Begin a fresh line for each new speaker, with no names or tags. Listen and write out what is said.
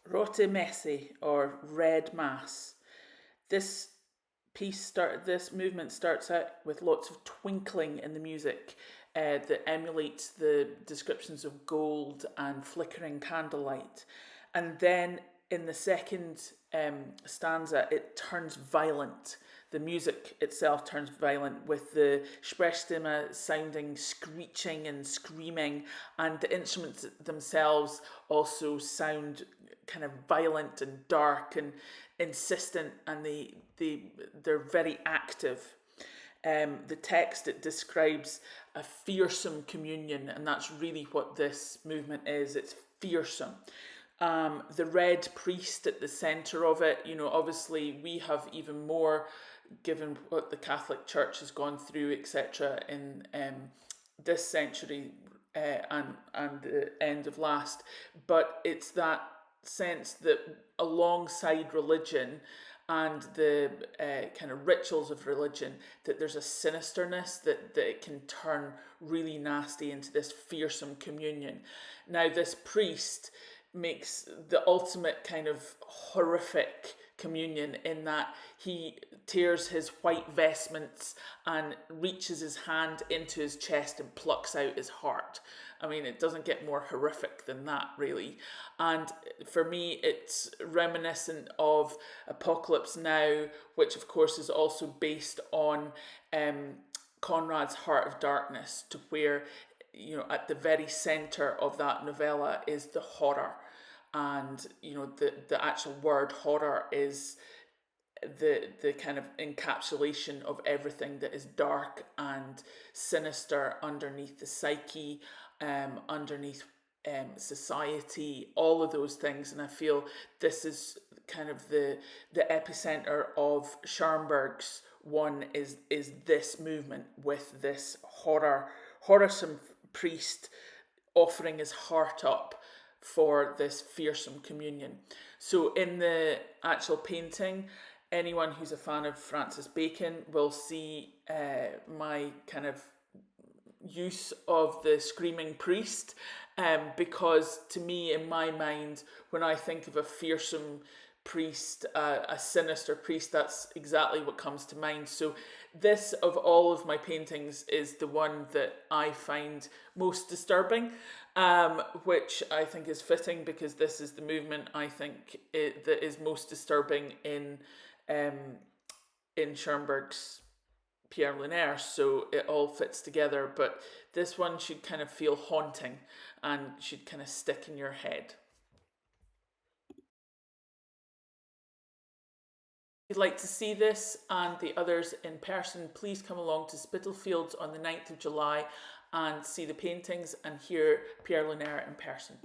Rote Messe, or Red Mass. This this movement starts out with lots of twinkling in the music that emulates the descriptions of gold and flickering candlelight. And then in the second stanza, it turns violent. The music itself turns violent, with the Sprechstimme sounding screeching and screaming, and the instruments themselves also sound kind of violent and dark and insistent, and they're very active. The text, it describes a fearsome communion, and that's really what this movement is. It's fearsome. The red priest at the centre of it, obviously we have even more, given what the Catholic Church has gone through, etc., in this century and the end of last. But it's that sense that alongside religion and the kind of rituals of religion, that there's a sinisterness, that it can turn really nasty into this fearsome communion. Now, this priest makes the ultimate kind of horrific communion in that he tears his white vestments and reaches his hand into his chest and plucks out his heart. I mean, it doesn't get more horrific than that, really. And for me, it's reminiscent of Apocalypse Now, which of course is also based on Conrad's Heart of Darkness, to where, at the very centre of that novella is the horror. And, the actual word horror is the kind of encapsulation of everything that is dark and sinister underneath the psyche, underneath society, all of those things. And I feel this is kind of the epicenter of Schoenberg's one, is this movement, with this horrorsome priest offering his heart up for this fearsome communion. So in the actual painting, anyone who's a fan of Francis Bacon will see my kind of use of the screaming priest, because to me, in my mind, when I think of a fearsome priest, a sinister priest, that's exactly what comes to mind. So this, of all of my paintings, is the one that I find most disturbing, which I think is fitting, because this is the movement I think that is most disturbing in Schoenberg's Pierre Lunaire, so it all fits together. But this one should kind of feel haunting and should kind of stick in your head. If you'd like to see this and the others in person, please come along to Spitalfields on the 9th of July and see the paintings and hear Pierre Lunaire in person.